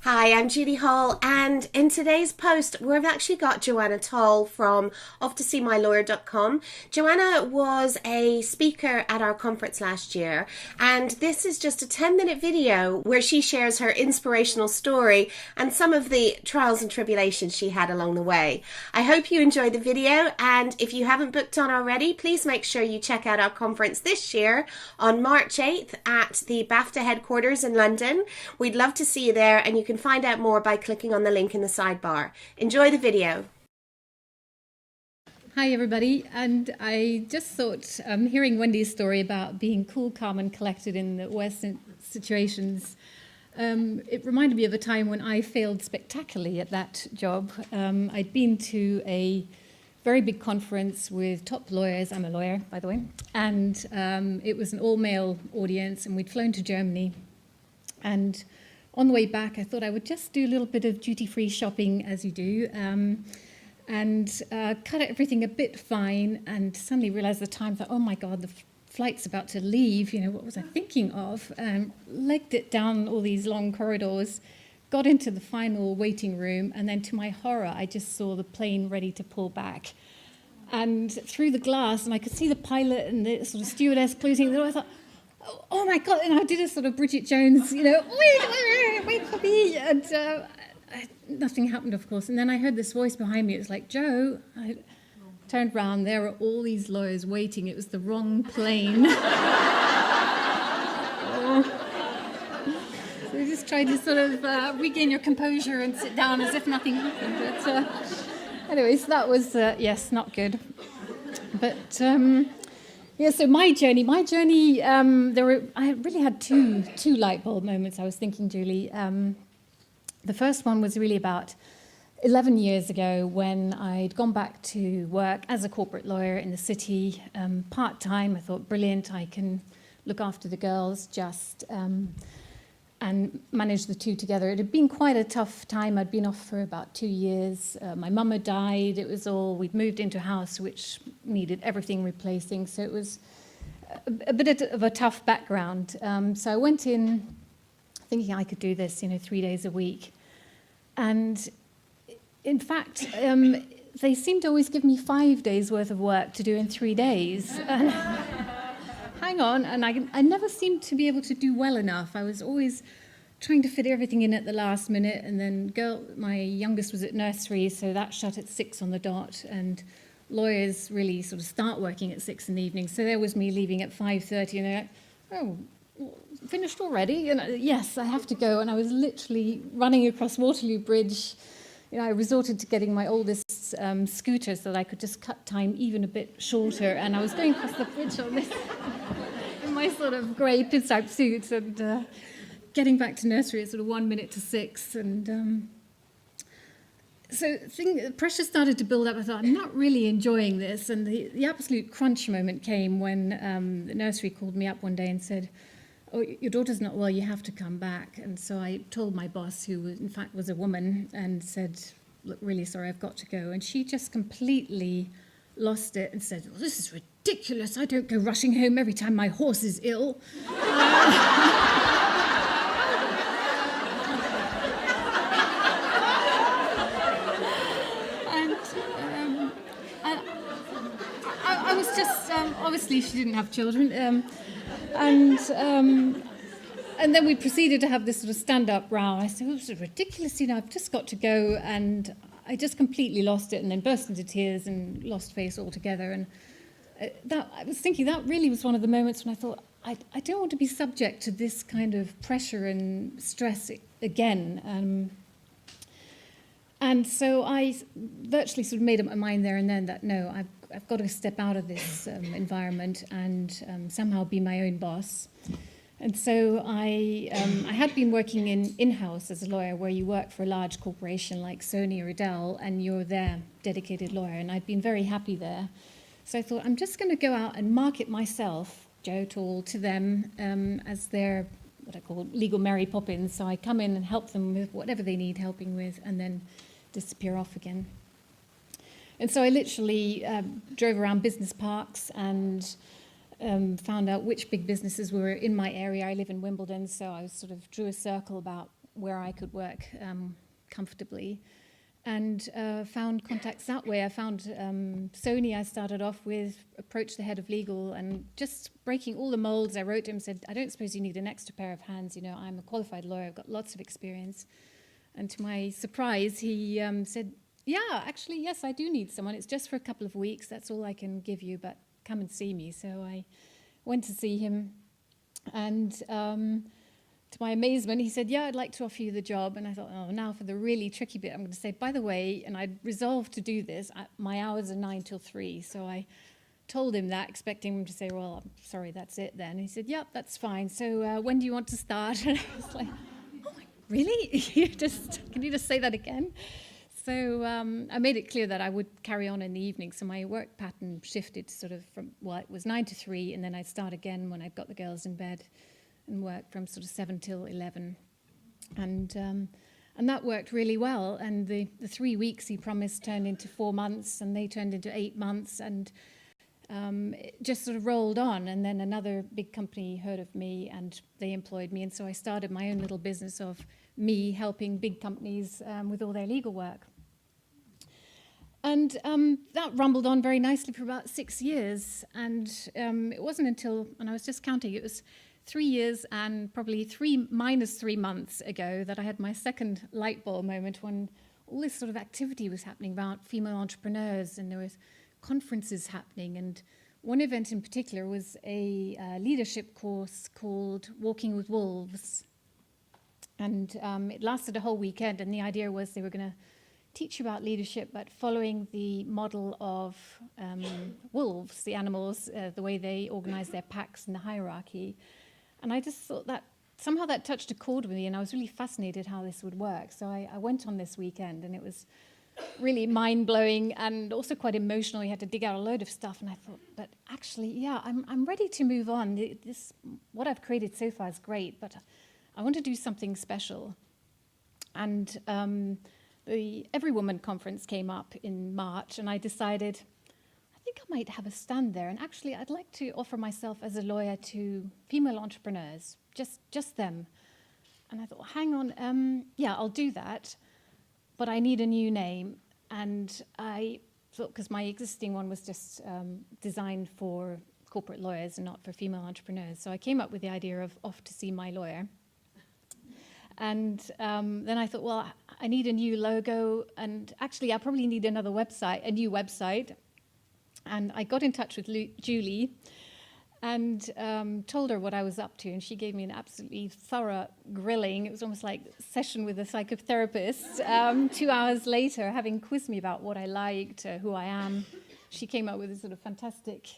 Hi, I'm Judy Hall, and in today's post, we've actually got Joanna Tall from offtoseemylawyer.com. Joanna was a speaker at our conference last year, and this is just a 10-minute video where she shares her inspirational story and some of the trials and tribulations she had along the way. I hope you enjoyed the video, and if you haven't booked on already, please make sure you check out our conference this year on March 8th at the BAFTA headquarters in London. We'd love to see you there, and you can find out more by clicking on the link in the sidebar. Enjoy the video. Hi everybody, and I just thought, hearing Wendy's story about being cool, calm and collected in the worst situations, it reminded me of a time when I failed spectacularly at that job. I'd been to a very big conference with top lawyers, I'm a lawyer by the way, and it was an all-male audience, and we'd flown to Germany, and on the way back, I thought I would just do a little bit of duty-free shopping, as you do, and cut everything a bit fine, and suddenly realised the time, thought, oh my God, the flight's about to leave, what was I thinking of? Legged it down all these long corridors, got into the final waiting room, and then to my horror, I just saw the plane ready to pull back. And through the glass, and I could see the pilot and the sort of stewardess closing the door, I thought, oh my God, and I did a sort of Bridget Jones, wait for me, and nothing happened, of course. And then I heard this voice behind me, it was like, Joe. I turned round, there were all these lawyers waiting, it was the wrong plane. So you just try to sort of regain your composure and sit down as if nothing happened. But anyways, that was, yes, not good. But yeah, so my journey, I really had two light bulb moments, I was thinking, Julie. The first one was really about 11 years ago when I'd gone back to work as a corporate lawyer in the city, part-time. I thought, brilliant, I can look after the girls and manage the two together. It had been quite a tough time. I'd been off for about 2 years. My mum had died. We'd moved into a house which needed everything replacing. So it was a bit of a tough background. So I went in thinking I could do this, 3 days a week. And in fact, they seemed to always give me 5 days worth of work to do in 3 days. And hang on, and I never seemed to be able to do well enough. I was always trying to fit everything in at the last minute, and then my youngest was at nursery, so that shut at 6 on the dot, and lawyers really sort of start working at 6 in the evening, so there was me leaving at 5:30, and they're like, oh, finished already? And yes, I have to go, and I was literally running across Waterloo Bridge. I resorted to getting my oldest scooter so that I could just cut time even a bit shorter, and I was going across the bridge on this in my sort of grey pinstripe suit, and getting back to nursery at sort of 1 minute to 6, and so pressure started to build up. I thought, I'm not really enjoying this, and the absolute crunch moment came when the nursery called me up one day and said, oh, your daughter's not well, you have to come back. And so I told my boss, who in fact was a woman, and said, look, really sorry, I've got to go. And she just completely lost it and said, well, this is ridiculous. I don't go rushing home every time my horse is ill. I was just, obviously she didn't have children, and then we proceeded to have this sort of stand-up row. I said, oh, this is ridiculous, I've just got to go, and I just completely lost it, and then burst into tears and lost face altogether. And I was thinking that really was one of the moments when I thought, I don't want to be subject to this kind of pressure and stress again. And so I virtually sort of made up my mind there and then that, no, I've got to step out of this environment and somehow be my own boss. And so I had been working in-house as a lawyer, where you work for a large corporation like Sony or Dell, and you're their dedicated lawyer, and I'd been very happy there. So I thought, I'm just going to go out and market myself, Joe Tall, to them as their, what I call legal Mary Poppins. So I come in and help them with whatever they need helping with, and then disappear off again. And so I literally drove around business parks and found out which big businesses were in my area. I live in Wimbledon, so I sort of drew a circle about where I could work comfortably, and found contacts that way. I found Sony. I started off with, approached the head of legal, and just breaking all the molds. I wrote to him, said, I don't suppose you need an extra pair of hands. You know, I'm a qualified lawyer. I've got lots of experience. And to my surprise, he said, yeah, actually, yes, I do need someone. It's just for a couple of weeks. That's all I can give you, but come and see me. So I went to see him, and to my amazement, he said, yeah, I'd like to offer you the job. And I thought, oh, now for the really tricky bit, I'm going to say, by the way, and I'd resolved to do this, my hours are 9 till 3. So I told him that, expecting him to say, well, I'm sorry, that's it then. And he said, yep, that's fine. So when do you want to start? And I was like, oh, really? Can you just say that again? So I made it clear that I would carry on in the evening. So my work pattern shifted sort of from, well, it was 9 to 3, and then I'd start again when I'd got the girls in bed and work from sort of 7 till 11. And that worked really well. And the 3 weeks he promised turned into 4 months, and they turned into 8 months, and it just sort of rolled on. And then another big company heard of me, and they employed me. And so I started my own little business of me helping big companies with all their legal work. And that rumbled on very nicely for about 6 years. And it wasn't until, and I was just counting, it was 3 years and probably 3 minus 3 months ago that I had my second light bulb moment, when all this sort of activity was happening about female entrepreneurs, and there was conferences happening. And one event in particular was a leadership course called Walking with Wolves. And it lasted a whole weekend, and the idea was they were going to teach you about leadership, but following the model of wolves, the animals, the way they organize their packs and the hierarchy. And I just thought that somehow that touched a chord with me, and I was really fascinated how this would work. So I went on this weekend, and it was really mind-blowing and also quite emotional. You had to dig out a load of stuff, and I thought, but actually, yeah, I'm ready to move on. What I've created so far is great, but I want to do something special. And the Every Woman conference came up in March, and I decided, I think I might have a stand there. And actually, I'd like to offer myself as a lawyer to female entrepreneurs, just them. And I thought, hang on, yeah, I'll do that, but I need a new name. And I thought, because my existing one was just designed for corporate lawyers and not for female entrepreneurs. So I came up with the idea of Off to See My Lawyer. And then I thought, well, I need a new logo, and actually I probably need a new website. And I got in touch with Julie and told her what I was up to, and she gave me an absolutely thorough grilling. It was almost like a session with a psychotherapist. 2 hours later, having quizzed me about what I liked, who I am, she came up with a sort of fantastic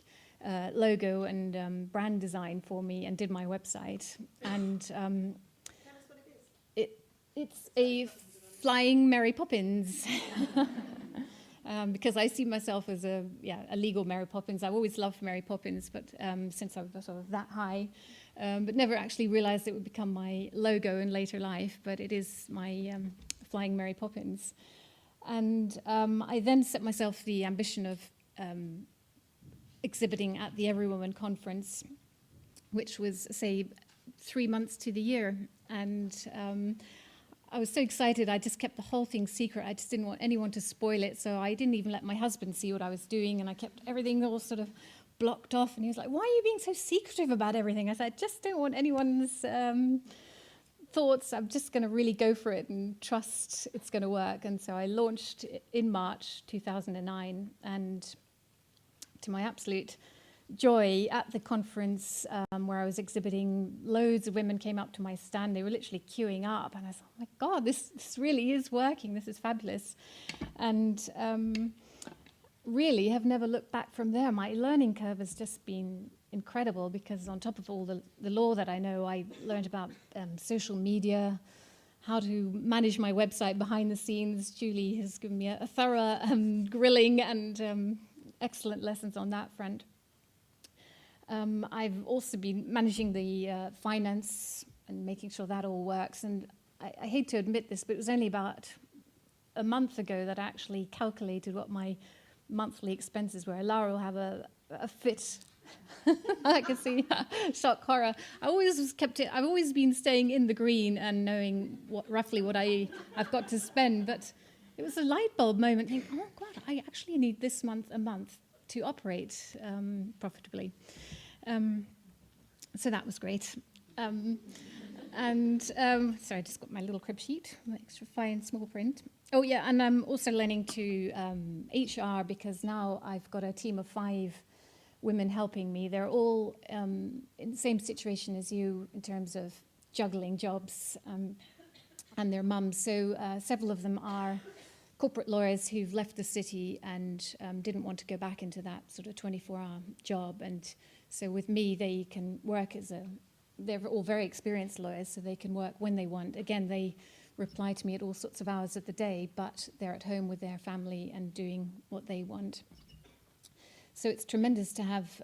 logo and brand design for me, and did my website. And it's a flying Mary Poppins, because I see myself as a legal Mary Poppins. I've always loved Mary Poppins, but since I was sort of that high, but never actually realized it would become my logo in later life. But it is my flying Mary Poppins. And I then set myself the ambition of exhibiting at the Every Woman conference, which was, say, 3 months to the year. And I was so excited, I just kept the whole thing secret. I just didn't want anyone to spoil it, so I didn't even let my husband see what I was doing, and I kept everything all sort of blocked off. And he was like, why are you being so secretive about everything? I said, I just don't want anyone's thoughts. I'm just going to really go for it and trust it's going to work. And so I launched in March 2009, and to my absolute joy, at the conference where I was exhibiting, loads of women came up to my stand. They were literally queuing up, and I thought, oh my God, this really is working. This is fabulous. And really have never looked back from there. My learning curve has just been incredible, because on top of all the law that I know, I learned about social media, how to manage my website behind the scenes. Julie has given me a thorough grilling and excellent lessons on that front. I've also been managing the finance and making sure that all works. And I hate to admit this, but it was only about a month ago that I actually calculated what my monthly expenses were. Lara will have a fit I can see shock horror. I've always been staying in the green and knowing roughly what I've got to spend. But it was a light bulb moment. Think, oh God, I actually need this month a month to operate profitably. So that was great. Sorry, I just got my little crib sheet, my extra fine small print. Oh yeah, and I'm also learning to HR because now I've got a team of 5 women helping me. They're all in the same situation as you in terms of juggling jobs and their mums. So several of them are corporate lawyers who've left the city and didn't want to go back into that sort of 24-hour job. And so with me, they can work they're all very experienced lawyers, so they can work when they want. Again, they reply to me at all sorts of hours of the day, but they're at home with their family and doing what they want. So it's tremendous to have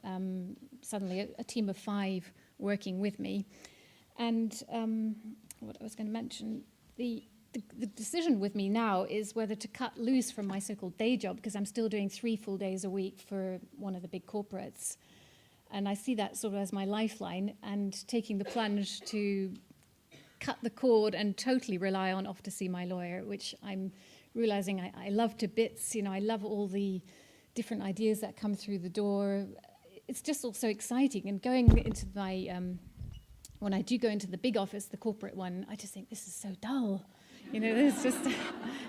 suddenly a team of 5 working with me. And what I was going to mention, the decision with me now is whether to cut loose from my so-called day job, because I'm still doing 3 full days a week for one of the big corporates. And I see that sort of as my lifeline, and taking the plunge to cut the cord and totally rely on off to see my lawyer, which I'm realizing I love to bits. I love all the different ideas that come through the door. It's just all so exciting. And going into when I do go into the big office, the corporate one, I just think this is so dull. There's just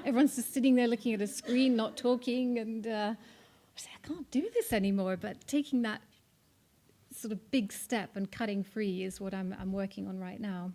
everyone's just sitting there looking at a screen, not talking, and I say I can't do this anymore. But taking that sort of big step and cutting free is what I'm working on right now.